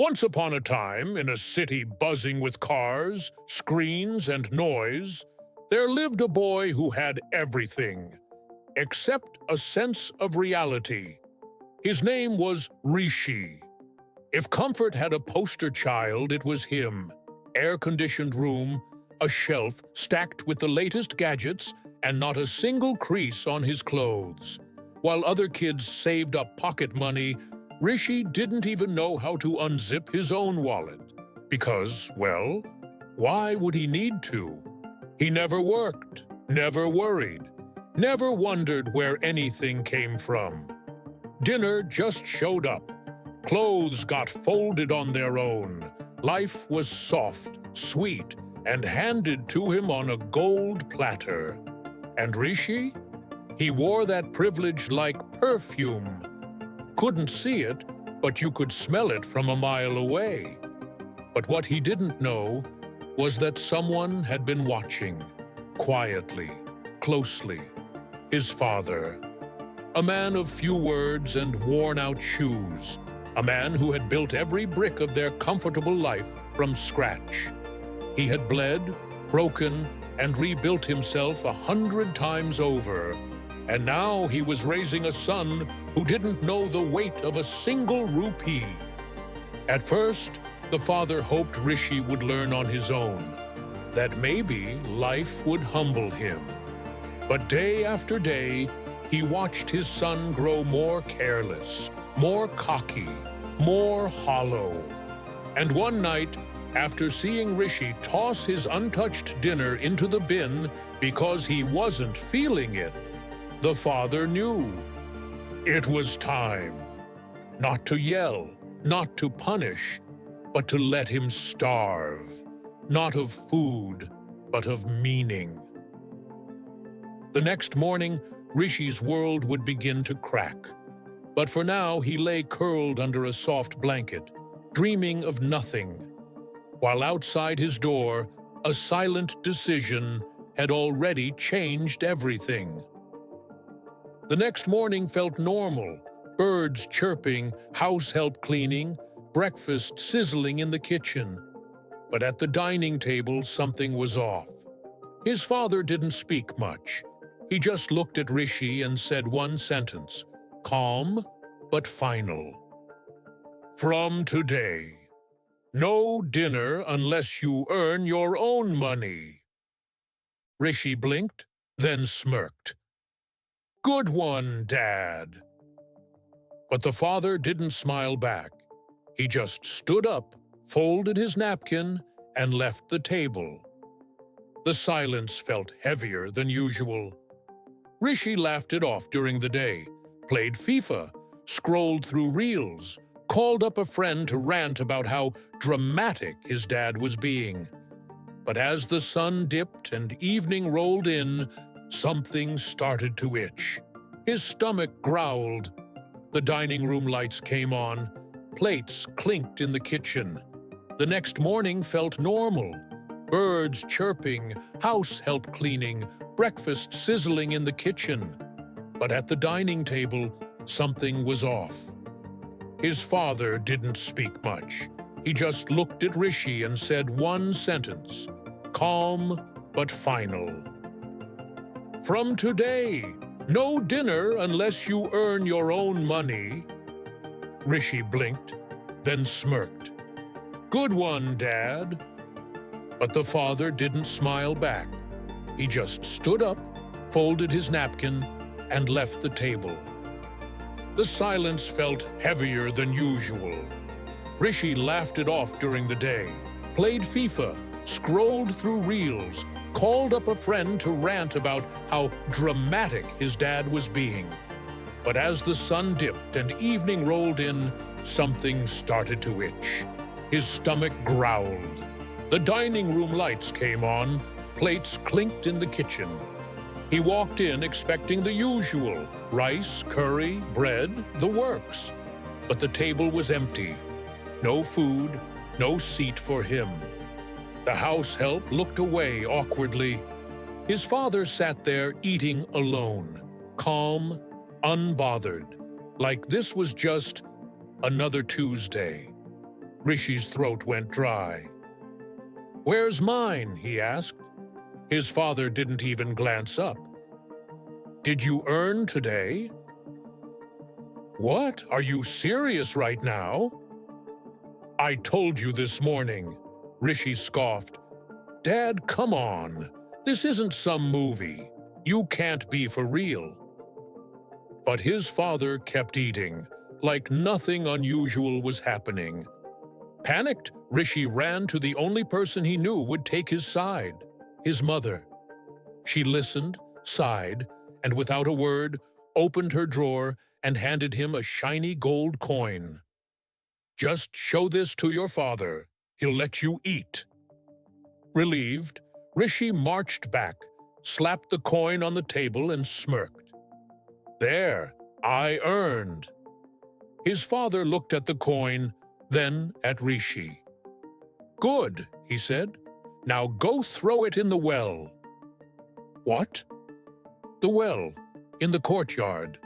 Once upon a time, in a city buzzing with cars, screens, and noise, there lived a boy who had everything, except a sense of reality. His name was Rishi. If comfort had a poster child, it was him. Air-conditioned room, a shelf stacked with the latest gadgets, and not a single crease on his clothes. While other kids saved up pocket money, Rishi didn't even know how to unzip his own wallet. Because, well, why would he need to? He never worked, never worried, never wondered where anything came from. Dinner just showed up. Clothes got folded on their own. Life was soft, sweet, and handed to him on a gold platter. And Rishi? He wore that privilege like perfume. Couldn't see it, but you could smell it from a mile away. But what he didn't know was that someone had been watching, quietly, closely. His father. A man of few words and worn-out shoes. A man who had built every brick of their comfortable life from scratch. He had bled, broken, and rebuilt himself 100 times over. And now he was raising a son who didn't know the weight of a single rupee. At first, the father hoped Rishi would learn on his own, that maybe life would humble him. But day after day, he watched his son grow more careless, more cocky, more hollow. And one night, after seeing Rishi toss his untouched dinner into the bin because he wasn't feeling it, the father knew. It was time. Not to yell, not to punish, but to let him starve. Not of food, but of meaning. The next morning, Rishi's world would begin to crack. But for now, he lay curled under a soft blanket, dreaming of nothing. While outside his door, a silent decision had already changed everything. The next morning felt normal. Birds chirping, house help cleaning, breakfast sizzling in the kitchen. But at the dining table, something was off. His father didn't speak much. He just looked at Rishi and said one sentence, calm but final. From today, no dinner unless you earn your own money. Rishi blinked, then smirked. Good one, Dad. But the father didn't smile back. He just stood up, folded his napkin, and left the table. The silence felt heavier than usual. Rishi laughed it off during the day, played FIFA, scrolled through reels, called up a friend to rant about how dramatic his dad was being. But as the sun dipped and evening rolled in, something started to itch. His stomach growled. The dining room lights came on. Plates clinked in the kitchen. The next morning felt normal. Birds chirping, house help cleaning, breakfast sizzling in the kitchen. But at the dining table, something was off. His father didn't speak much. He just looked at Rishi and said one sentence, calm but final. From today, no dinner unless you earn your own money. Rishi blinked, then smirked. Good one, Dad. But the father didn't smile back. He just stood up, folded his napkin, and left the table. The silence felt heavier than usual. Rishi laughed it off during the day, played FIFA, scrolled through reels, called up a friend to rant about how dramatic his dad was being. But as the sun dipped and evening rolled in, something started to itch. His stomach growled. The dining room lights came on, plates clinked in the kitchen. He walked in expecting the usual, rice, curry, bread, the works. But the table was empty. No food, no seat for him. The house help looked away awkwardly. His father sat there eating alone, calm, unbothered, like this was just another Tuesday. Rishi's throat went dry. "Where's mine?" he asked. His father didn't even glance up. "Did you earn today?" "What? Are you serious right now?" "I told you this morning," Rishi scoffed. "Dad, come on. This isn't some movie. You can't be for real." But his father kept eating, like nothing unusual was happening. Panicked, Rishi ran to the only person he knew would take his side, his mother. She listened, sighed, and without a word, opened her drawer and handed him a shiny gold coin. "Just show this to your father. He'll let you eat." Relieved, Rishi marched back, slapped the coin on the table and smirked. "There, I earned." His father looked at the coin, then at Rishi. "Good," he said. "Now go throw it in the well." "What?" "The well, in the courtyard."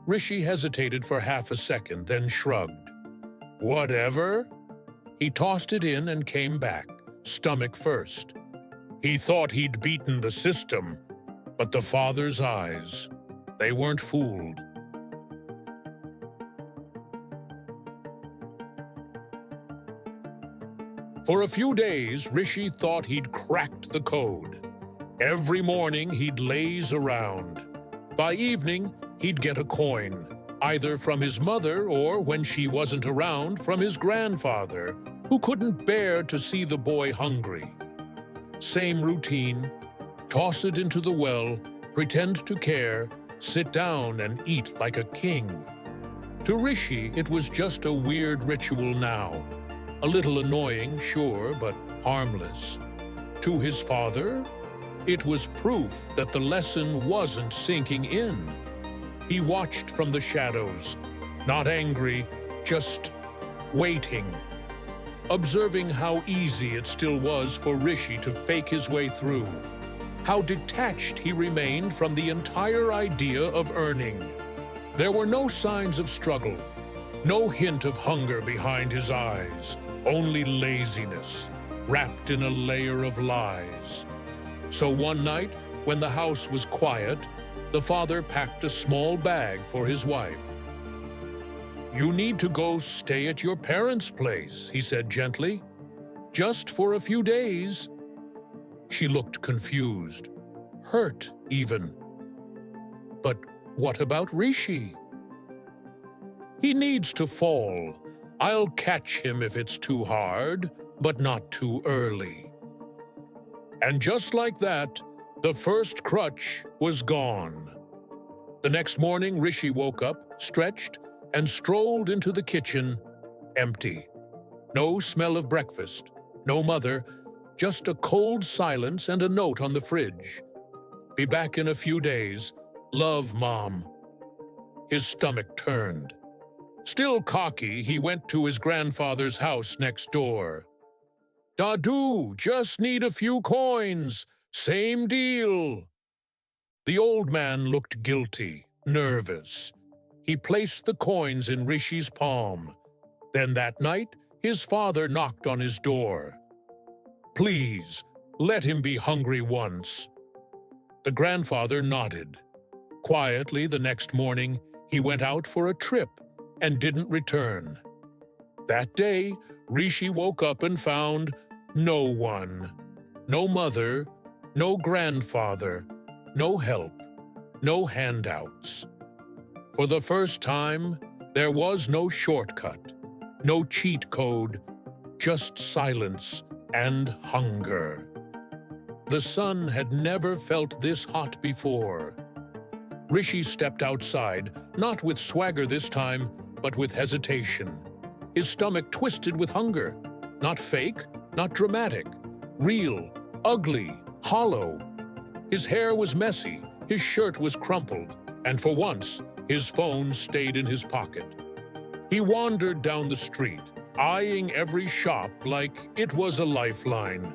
Rishi hesitated for half a second, then shrugged. "Whatever." He tossed it in and came back, stomach first. He thought he'd beaten the system, but the father's eyes, they weren't fooled. For a few days, Rishi thought he'd cracked the code. Every morning, he'd laze around. By evening, he'd get a coin, either from his mother or, when she wasn't around, from his grandfather, who couldn't bear to see the boy hungry. Same routine: toss it into the well, pretend to care, sit down and eat like a king. To Rishi, it was just a weird ritual now. A little annoying, sure, but harmless. To his father, it was proof that the lesson wasn't sinking in. He watched from the shadows, not angry, just waiting, observing how easy it still was for Rishi to fake his way through, how detached he remained from the entire idea of earning. There were no signs of struggle, no hint of hunger behind his eyes, only laziness, wrapped in a layer of lies. So one night, when the house was quiet, the father packed a small bag for his wife. "You need to go stay at your parents' place," he said gently. "Just for a few days." She looked confused, hurt even. "But what about Rishi?" "He needs to fall. I'll catch him if it's too hard, but not too early." And just like that, the first crutch was gone. The next morning, Rishi woke up, stretched, and strolled into the kitchen, empty. No smell of breakfast, no mother, just a cold silence and a note on the fridge. "Be back in a few days. Love, Mom." His stomach turned. Still cocky, he went to his grandfather's house next door. "Dadu, just need a few coins. Same deal." The old man looked guilty, nervous. He placed the coins in Rishi's palm. Then that night, his father knocked on his door. "Please, let him be hungry once." The grandfather nodded. Quietly, the next morning, he went out for a trip and didn't return. That day, Rishi woke up and found no one. No mother, no grandfather, no help, no handouts. For the first time, there was no shortcut, no cheat code, just silence and hunger. The sun had never felt this hot before. Rishi stepped outside, not with swagger this time, but with hesitation. His stomach twisted with hunger. Not fake, not dramatic. Real, ugly, hollow. His hair was messy, his shirt was crumpled, and for once, his phone stayed in his pocket. He wandered down the street, eyeing every shop like it was a lifeline.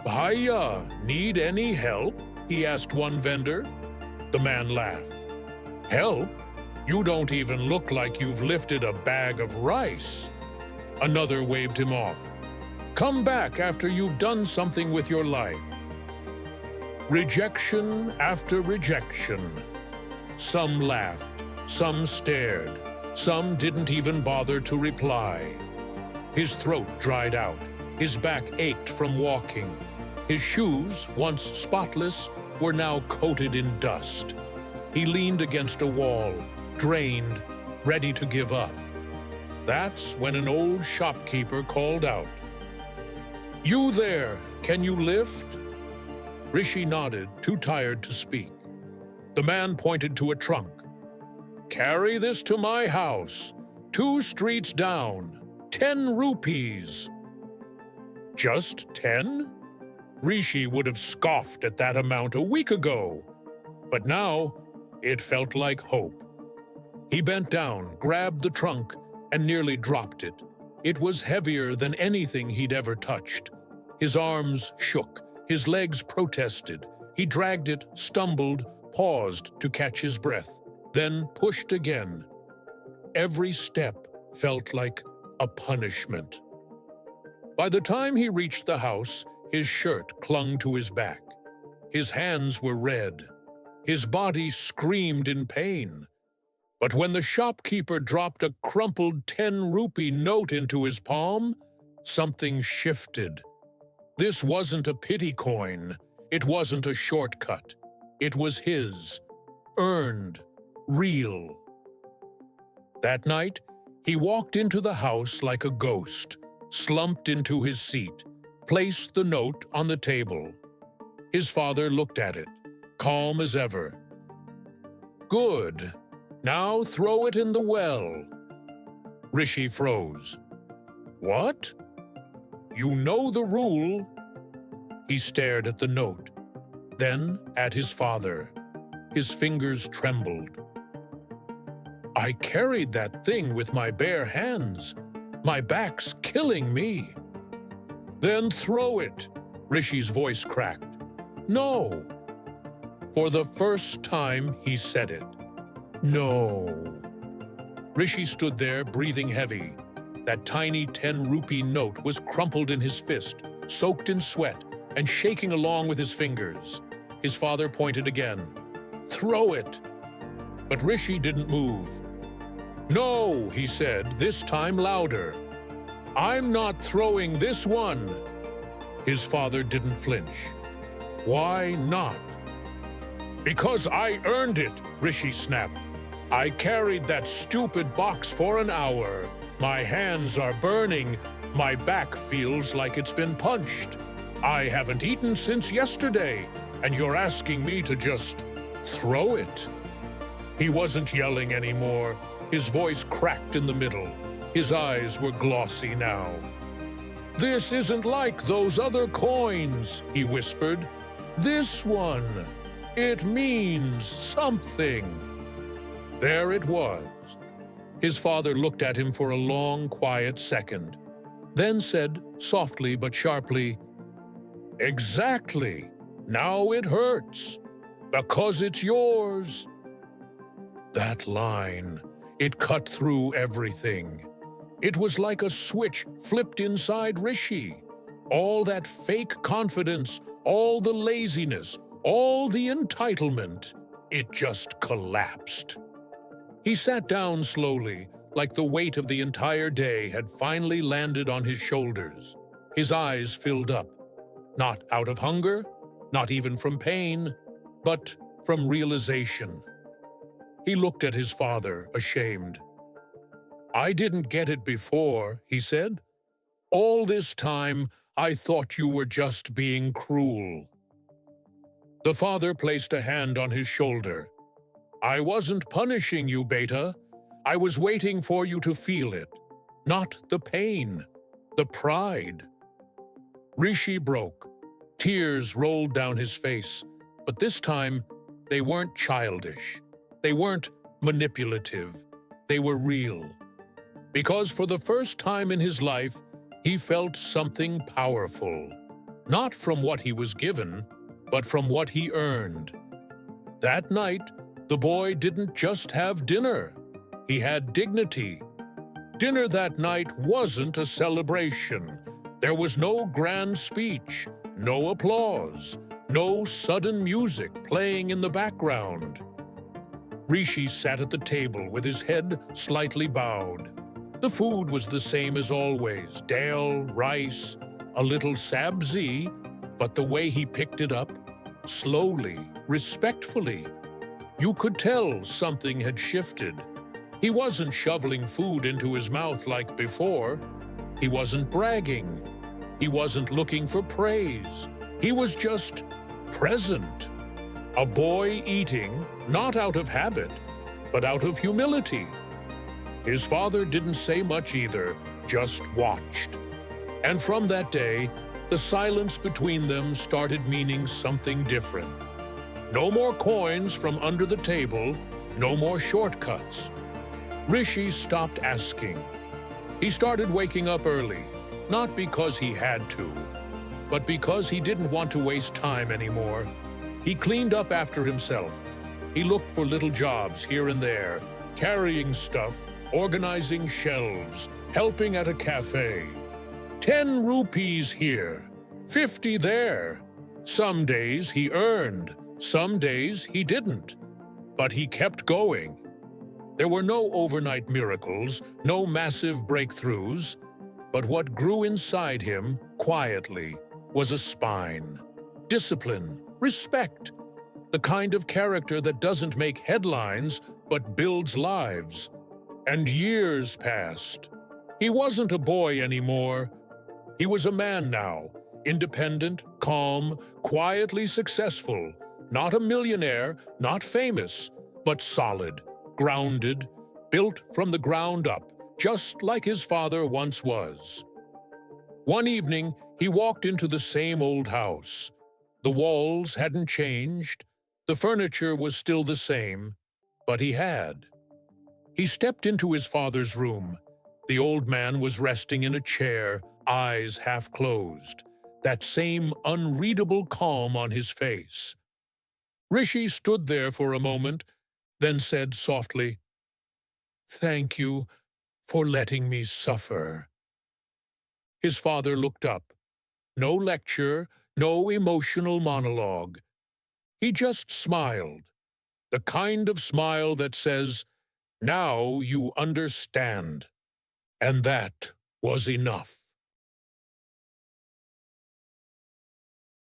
"Hiya, need any help?" he asked one vendor. The man laughed. "Help? You don't even look like you've lifted a bag of rice." Another waved him off. Come back after you've done something with your life. Rejection after rejection. Some laughed, some stared, some didn't even bother to reply. His throat dried out, his back ached from walking. His shoes, once spotless, were now coated in dust. He leaned against a wall, drained, ready to give up. That's when an old shopkeeper called out, "You there, can you lift?" Rishi nodded, too tired to speak. The man pointed to a trunk. "Carry this to my house, 2 streets down, 10 rupees." Just 10? Rishi would have scoffed at that amount a week ago, but now it felt like hope. He bent down, grabbed the trunk, and nearly dropped it. It was heavier than anything he'd ever touched. His arms shook, his legs protested. He dragged it, stumbled, paused to catch his breath, then pushed again. Every step felt like a punishment. By the time he reached the house, his shirt clung to his back. His hands were red. His body screamed in pain. But when the shopkeeper dropped a crumpled 10-rupee note into his palm, something shifted. This wasn't a pity coin. It wasn't a shortcut. It was his. Earned. Real. That night, he walked into the house like a ghost, slumped into his seat, placed the note on the table. His father looked at it, calm as ever. "Good. Now throw it in the well." Rishi froze. "What?" "You know the rule." He stared at the note, then at his father. His fingers trembled. "I carried that thing with my bare hands. My back's killing me." "Then throw it," Rishi's voice cracked. "No." For the first time, he said it. "No." Rishi stood there, breathing heavy. That tiny 10-rupee note was crumpled in his fist, soaked in sweat, and shaking along with his fingers. His father pointed again. "Throw it." But Rishi didn't move. "No," he said, this time louder. "I'm not throwing this one." His father didn't flinch. "Why not?" "Because I earned it," Rishi snapped. "I carried that stupid box for an hour. My hands are burning. My back feels like it's been punched. I haven't eaten since yesterday, and you're asking me to just throw it." He wasn't yelling anymore. His voice cracked in the middle. His eyes were glossy now. "This isn't like those other coins," he whispered. "This one, it means something." There it was. His father looked at him for a long, quiet second, then said, softly but sharply, "Exactly. Now it hurts. Because it's yours." That line, it cut through everything. It was like a switch flipped inside Rishi. All that fake confidence, all the laziness, all the entitlement, it just collapsed. He sat down slowly, like the weight of the entire day had finally landed on his shoulders. His eyes filled up, not out of hunger, not even from pain, but from realization. He looked at his father, ashamed. "I didn't get it before," he said. "All this time, I thought you were just being cruel." The father placed a hand on his shoulder. "I wasn't punishing you, beta. I was waiting for you to feel it. Not the pain, the pride." Rishi broke. Tears rolled down his face, but this time, they weren't childish. They weren't manipulative. They were real. Because for the first time in his life, he felt something powerful. Not from what he was given, but from what he earned. That night, the boy didn't just have dinner. He had dignity. Dinner that night wasn't a celebration. There was no grand speech, no applause, no sudden music playing in the background. Rishi sat at the table with his head slightly bowed. The food was the same as always, dal, rice, a little sabzi, but the way he picked it up, slowly, respectfully, you could tell something had shifted. He wasn't shoveling food into his mouth like before. He wasn't bragging. He wasn't looking for praise. He was just present. A boy eating, not out of habit, but out of humility. His father didn't say much either, just watched. And from that day, the silence between them started meaning something different. No more coins from under the table, no more shortcuts. Rishi stopped asking. He started waking up early, not because he had to, but because he didn't want to waste time anymore. He cleaned up after himself. He looked for little jobs here and there, carrying stuff, organizing shelves, helping at a cafe. 10 rupees here, 50 there. Some days he earned, some days he didn't, but he kept going. There were no overnight miracles, no massive breakthroughs, but what grew inside him, quietly, was a spine. Discipline, respect, the kind of character that doesn't make headlines but builds lives. And years passed. He wasn't a boy anymore. He was a man now, independent, calm, quietly successful, not a millionaire, not famous, but solid, grounded, built from the ground up, just like his father once was. One evening, he walked into the same old house. The walls hadn't changed, the furniture was still the same, but he had. He stepped into his father's room. The old man was resting in a chair, eyes half closed, that same unreadable calm on his face. Rishi stood there for a moment, then said softly, "Thank you for letting me suffer." His father looked up. No lecture, no emotional monologue. He just smiled, the kind of smile that says, "Now you understand." And that was enough.